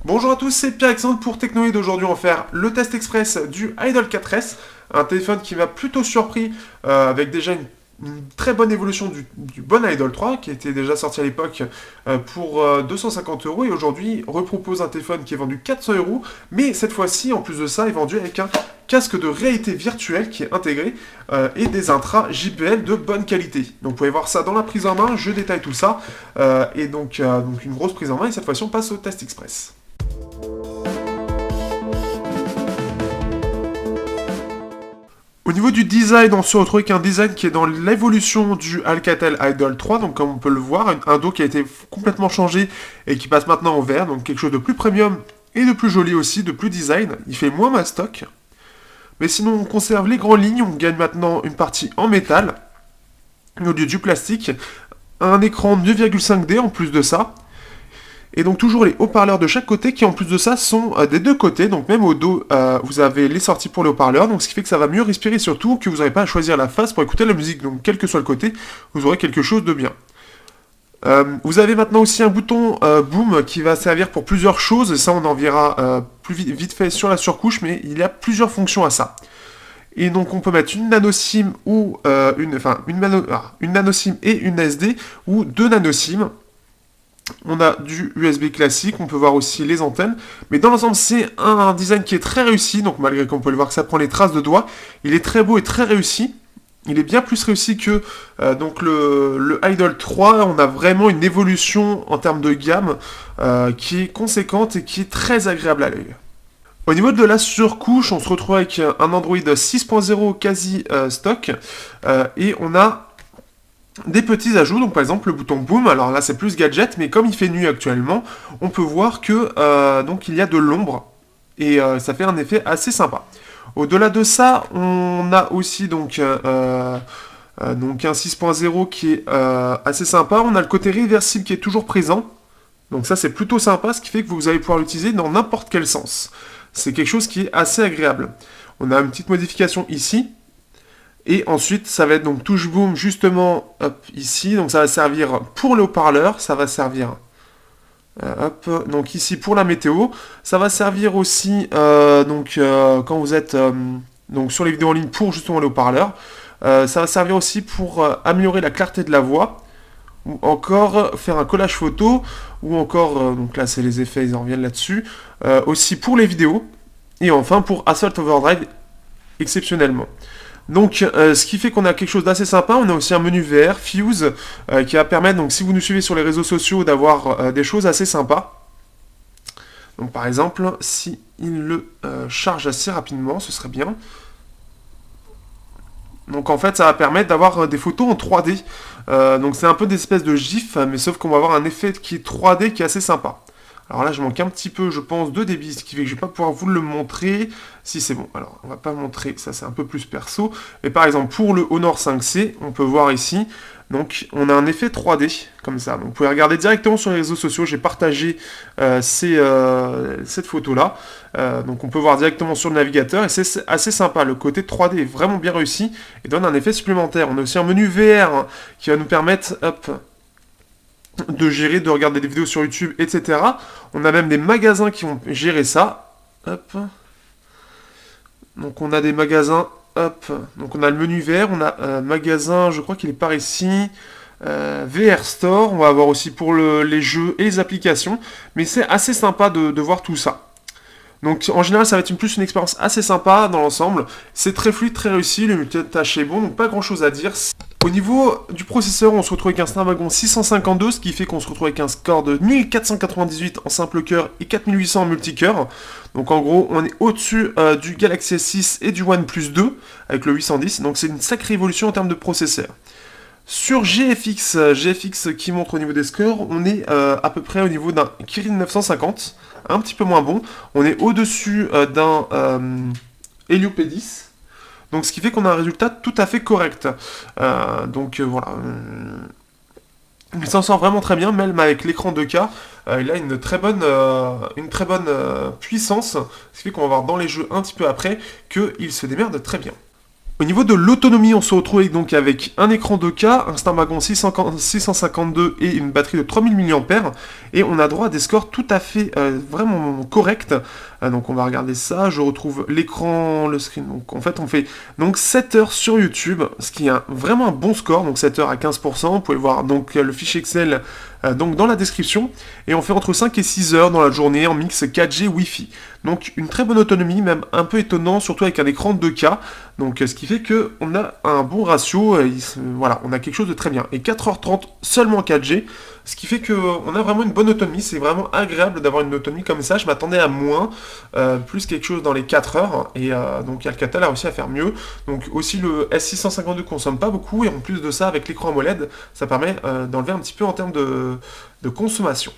Bonjour à tous, c'est Pierre-Alexandre pour Technoïd. Aujourd'hui, on va faire le test express du Idol 4S, un téléphone qui m'a plutôt surpris avec déjà une très bonne évolution du bon Idol 3 qui était déjà sorti à l'époque pour 250 euros et aujourd'hui repropose un téléphone qui est vendu 400 euros, mais cette fois-ci, en plus de ça, est vendu avec un casque de réalité virtuelle qui est intégré et des intras JBL de bonne qualité. Donc vous pouvez voir ça dans la prise en main, je détaille tout ça et donc une grosse prise en main et cette fois-ci on passe au test express. Au niveau du design, on se retrouve avec un design qui est dans l'évolution du Alcatel Idol 3, donc comme on peut le voir, un dos qui a été complètement changé et qui passe maintenant au vert, donc quelque chose de plus premium et de plus joli aussi, de plus design. Il fait moins mastoc. Mais sinon, on conserve les grandes lignes, on gagne maintenant une partie en métal, au lieu du plastique, un écran 2,5D en plus de ça, et donc toujours les haut-parleurs de chaque côté qui en plus de ça sont des deux côtés, donc même au dos vous avez les sorties pour les haut-parleurs, donc ce qui fait que ça va mieux respirer, surtout que vous n'avez pas à choisir la face pour écouter la musique, donc quel que soit le côté, vous aurez quelque chose de bien. Vous avez maintenant aussi un bouton boom qui va servir pour plusieurs choses, et ça on en verra plus vite fait sur la surcouche, mais il y a plusieurs fonctions à ça. Et donc on peut mettre une nano SIM ou une nano SIM et une SD ou deux nano SIM. On a du USB classique, on peut voir aussi les antennes, mais dans l'ensemble c'est un design qui est très réussi, donc malgré qu'on peut le voir que ça prend les traces de doigts, il est très beau et très réussi. Il est bien plus réussi que donc le Idol 3, on a vraiment une évolution en termes de gamme qui est conséquente et qui est très agréable à l'œil. Au niveau de la surcouche, on se retrouve avec un Android 6.0 quasi stock et on a des petits ajouts, donc par exemple le bouton boom, alors là c'est plus gadget, mais comme il fait nuit actuellement, on peut voir que donc il y a de l'ombre, et ça fait un effet assez sympa. Au-delà de ça, on a aussi donc un 6.0 qui est assez sympa, on a le côté réversible qui est toujours présent, donc ça c'est plutôt sympa, ce qui fait que vous allez pouvoir l'utiliser dans n'importe quel sens. C'est quelque chose qui est assez agréable. On a une petite modification ici, et ensuite, ça va être donc touche boom justement hop, ici. Donc ça va servir pour le haut-parleur, ça va servir hop, donc ici pour la météo. Ça va servir aussi quand vous êtes donc sur les vidéos en ligne pour justement le haut-parleur. Ça va servir aussi pour améliorer la clarté de la voix ou encore faire un collage photo ou encore donc là c'est les effets, ils en reviennent là-dessus. Aussi pour les vidéos et enfin pour Assault Overdrive exceptionnellement. Donc, ce qui fait qu'on a quelque chose d'assez sympa. On a aussi un menu VR, Fuse, qui va permettre, donc si vous nous suivez sur les réseaux sociaux, d'avoir des choses assez sympas. Donc, par exemple, si il le charge assez rapidement, ce serait bien. Donc, en fait, ça va permettre d'avoir des photos en 3D. Donc, c'est un peu des espèces de GIF, mais sauf qu'on va avoir un effet qui est 3D qui est assez sympa. Alors là, je manque un petit peu, je pense, de débit, ce qui fait que je ne vais pas pouvoir vous le montrer. Si c'est bon, alors on va pas montrer, ça c'est un peu plus perso. Mais par exemple, pour le Honor 5C, on peut voir ici, donc on a un effet 3D, comme ça. Donc vous pouvez regarder directement sur les réseaux sociaux, j'ai partagé cette photo-là. Donc on peut voir directement sur le navigateur, et c'est assez sympa. Le côté 3D est vraiment bien réussi, et donne un effet supplémentaire. On a aussi un menu VR hein, qui va nous permettre, hop, de gérer, de regarder des vidéos sur YouTube, etc. On a même des magasins qui vont gérer ça. Hop. Donc on a des magasins, hop. Donc on a le menu VR, on a magasin, je crois qu'il est par ici. VR Store, on va avoir aussi pour les jeux et les applications. Mais c'est assez sympa de voir tout ça. Donc en général ça va être plus une expérience assez sympa dans l'ensemble. C'est très fluide, très réussi, le multitâche est bon, donc pas grand chose à dire. Au niveau du processeur, on se retrouve avec un Snapdragon 652, ce qui fait qu'on se retrouve avec un score de 1498 en simple cœur et 4800 en multicœur. Donc en gros, on est au-dessus du Galaxy S6 et du OnePlus 2 avec le 810, donc c'est une sacrée évolution en termes de processeur. Sur GFX qui montre au niveau des scores, on est à peu près au niveau d'un Kirin 950, un petit peu moins bon. On est au-dessus d'un Helio P10. Donc ce qui fait qu'on a un résultat tout à fait correct. Voilà. Il s'en sort vraiment très bien, même avec l'écran 2K. Il a une très bonne puissance. Ce qui fait qu'on va voir dans les jeux un petit peu après qu'il se démerde très bien. Au niveau de l'autonomie, on se retrouve donc avec un écran 2K, un Snapdragon 652 et une batterie de 3000 mAh. Et on a droit à des scores tout à fait vraiment corrects. Donc on va regarder ça, je retrouve l'écran, le screen. Donc en fait on fait donc 7 heures sur YouTube, ce qui est vraiment un bon score. Donc 7 heures à 15%, vous pouvez voir donc le fichier Excel donc dans la description. Et on fait entre 5 et 6 heures dans la journée en mix 4G Wi-Fi. Donc une très bonne autonomie, même un peu étonnant, surtout avec un écran 2K. Donc ce qui fait qu'on a un bon ratio, voilà, on a quelque chose de très bien. Et 4h30 seulement 4G, ce qui fait qu'on a vraiment une bonne autonomie, c'est vraiment agréable d'avoir une autonomie comme ça. Je m'attendais à moins, plus quelque chose dans les 4 heures, et donc Alcatel a réussi à faire mieux. Donc aussi le S652 consomme pas beaucoup, et en plus de ça, avec l'écran AMOLED, ça permet d'enlever un petit peu en termes de consommation.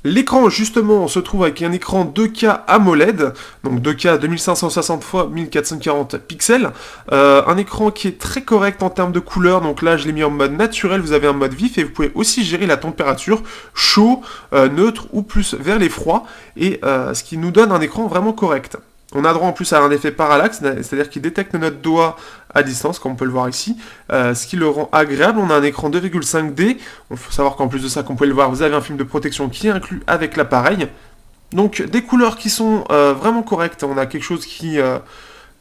L'écran, justement, on se trouve avec un écran 2K AMOLED, donc 2K 2560 x 1440 pixels, un écran qui est très correct en termes de couleur, donc là je l'ai mis en mode naturel, vous avez un mode vif, et vous pouvez aussi gérer la température, chaud, neutre ou plus vers les froids, et ce qui nous donne un écran vraiment correct. On a droit en plus à un effet parallaxe, c'est-à-dire qu'il détecte notre doigt à distance, comme on peut le voir ici, ce qui le rend agréable. On a un écran 2,5D, il faut savoir qu'en plus de ça, comme vous pouvez le voir, vous avez un film de protection qui est inclus avec l'appareil. Donc des couleurs qui sont vraiment correctes, on a quelque chose qui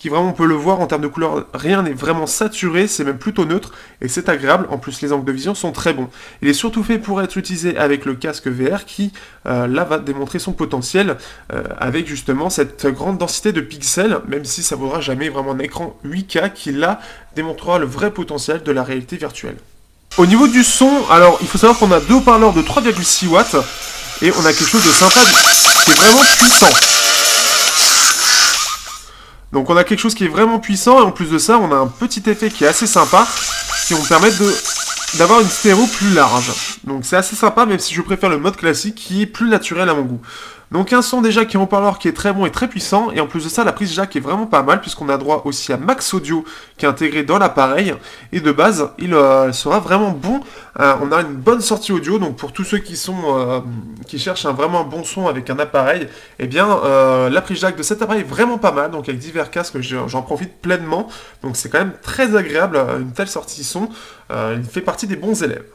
vraiment on peut le voir en termes de couleurs, rien n'est vraiment saturé, c'est même plutôt neutre, et c'est agréable, en plus les angles de vision sont très bons. Il est surtout fait pour être utilisé avec le casque VR qui, là, va démontrer son potentiel, avec justement cette grande densité de pixels, même si ça ne vaudra jamais vraiment un écran 8K qui, là, démontrera le vrai potentiel de la réalité virtuelle. Au niveau du son, alors il faut savoir qu'on a deux haut-parleurs de 3,6 watts, et on a quelque chose de sympa, qui est vraiment puissant. Donc on a quelque chose qui est vraiment puissant, et en plus de ça, on a un petit effet qui est assez sympa, qui vont permettre d'avoir une stéréo plus large. Donc c'est assez sympa, même si je préfère le mode classique, qui est plus naturel à mon goût. Donc un son déjà qui est en haut-parleur qui est très bon et très puissant, et en plus de ça, la prise jack est vraiment pas mal, puisqu'on a droit aussi à Max Audio, qui est intégré dans l'appareil, et de base, il sera vraiment bon. On a une bonne sortie audio, donc pour tous ceux qui cherchent vraiment un bon son avec un appareil, eh bien, la prise jack de cet appareil est vraiment pas mal, donc avec divers casques, j'en profite pleinement, donc c'est quand même très agréable, une telle sortie son, il fait partie des bons élèves.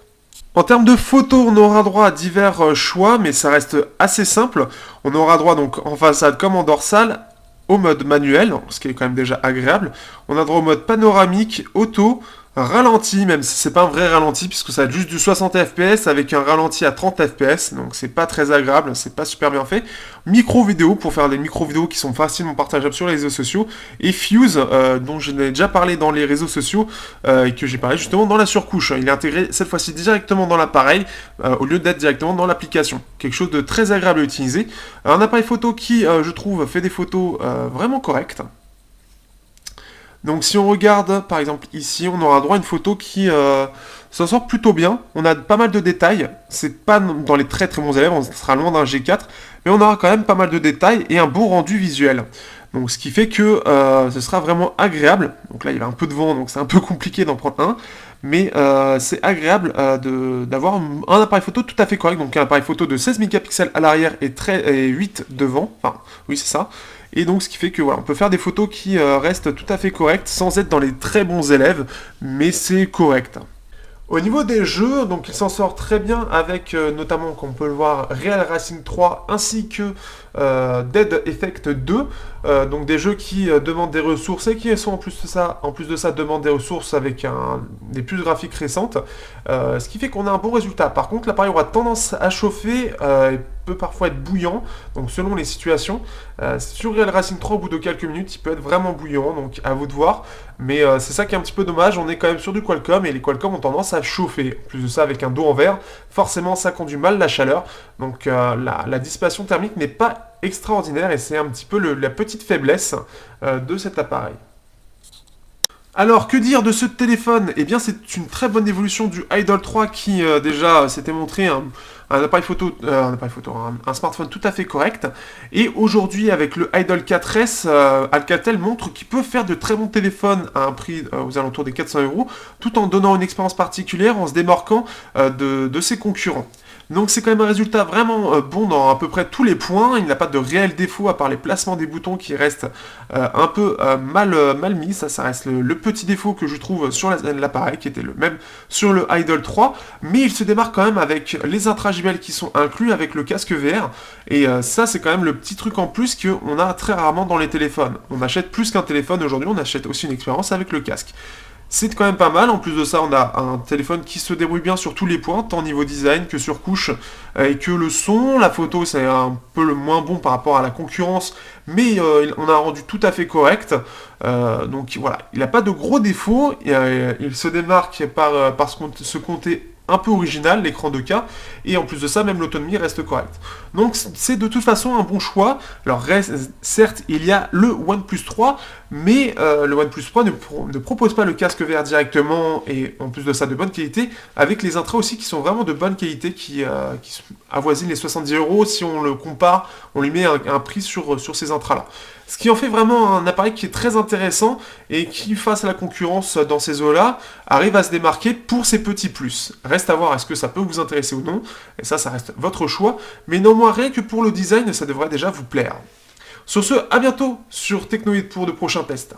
En termes de photos, on aura droit à divers choix, mais ça reste assez simple. On aura droit donc en façade comme en dorsale au mode manuel, ce qui est quand même déjà agréable. On a droit au mode panoramique, auto, ralenti, même si c'est pas un vrai ralenti, puisque ça a juste du 60 fps avec un ralenti à 30 fps, donc c'est pas très agréable, c'est pas super bien fait. Micro vidéo pour faire des micro vidéos qui sont facilement partageables sur les réseaux sociaux, et Fuse, dont je n'ai déjà parlé dans les réseaux sociaux, et que j'ai parlé justement dans la surcouche. Il est intégré cette fois-ci directement dans l'appareil, au lieu d'être directement dans l'application. Quelque chose de très agréable à utiliser. Un appareil photo qui, je trouve, fait des photos vraiment correctes. Donc si on regarde par exemple ici, on aura droit à une photo qui s'en sort plutôt bien. On a pas mal de détails, c'est pas dans les très très bons élèves, on sera loin d'un G4, mais on aura quand même pas mal de détails et un beau rendu visuel. Donc ce qui fait que ce sera vraiment agréable. Donc là il y a un peu de vent, donc c'est un peu compliqué d'en prendre un. Mais c'est agréable d'avoir un appareil photo tout à fait correct. Donc un appareil photo de 16 mégapixels à l'arrière et 8 devant. Enfin, oui c'est ça. Et donc ce qui fait que voilà, on peut faire des photos qui restent tout à fait correctes sans être dans les très bons élèves, mais c'est correct. Au niveau des jeux, donc il s'en sort très bien avec notamment, comme on peut le voir, Real Racing 3 ainsi que Dead Effect 2, donc des jeux qui demandent des ressources et qui sont en plus de ça demandent des ressources avec des puces graphiques récentes, ce qui fait qu'on a un bon résultat. Par contre, l'appareil aura tendance à chauffer et peut parfois être bouillant, donc selon les situations. Sur Real Racing 3, au bout de quelques minutes, il peut être vraiment bouillant, donc à vous de voir. Mais c'est ça qui est un petit peu dommage, on est quand même sur du Qualcomm et les Qualcomm ont tendance à chauffer. En plus de ça, avec un dos en verre, forcément ça conduit mal la chaleur, donc la dissipation thermique n'est pas extraordinaire et c'est un petit peu la petite faiblesse de cet appareil. Alors, que dire de ce téléphone? Eh bien, c'est une très bonne évolution du Idol 3 qui, déjà, s'était montré un smartphone tout à fait correct. Et aujourd'hui, avec le Idol 4S, Alcatel montre qu'il peut faire de très bons téléphones à un prix aux alentours des 400 €, tout en donnant une expérience particulière, en se démarquant de ses concurrents. Donc c'est quand même un résultat vraiment bon dans à peu près tous les points. Il n'a pas de réel défaut à part les placements des boutons qui restent un peu mal mis. Ça reste le petit défaut que je trouve sur l'appareil, qui était le même sur le Idol 3. Mais il se démarque quand même avec les intra-JBL qui sont inclus avec le casque VR. Et ça, c'est quand même le petit truc en plus qu'on a très rarement dans les téléphones. On achète plus qu'un téléphone aujourd'hui, on achète aussi une expérience avec le casque. C'est quand même pas mal. En plus de ça, on a un téléphone qui se débrouille bien sur tous les points, tant niveau design que sur couche, et que le son, la photo, c'est un peu le moins bon par rapport à la concurrence, mais on a un rendu tout à fait correct. Donc voilà, il n'a pas de gros défauts. Il se démarque par ce côté un peu original, l'écran 2K, et en plus de ça, même l'autonomie reste correcte. Donc c'est de toute façon un bon choix. Alors certes, il y a le OnePlus 3, mais le OnePlus 3 ne propose pas le casque VR directement, et en plus de ça, de bonne qualité, avec les intras aussi qui sont vraiment de bonne qualité, qui avoisinent les 70 € si on le compare, on lui met un prix sur ces intras-là. Ce qui en fait vraiment un appareil qui est très intéressant et qui, face à la concurrence dans ces eaux-là, arrive à se démarquer pour ses petits plus. Reste à voir est-ce que ça peut vous intéresser ou non, et ça reste votre choix, mais néanmoins rien que pour le design, ça devrait déjà vous plaire. Sur ce, à bientôt sur Technoid pour de prochains tests.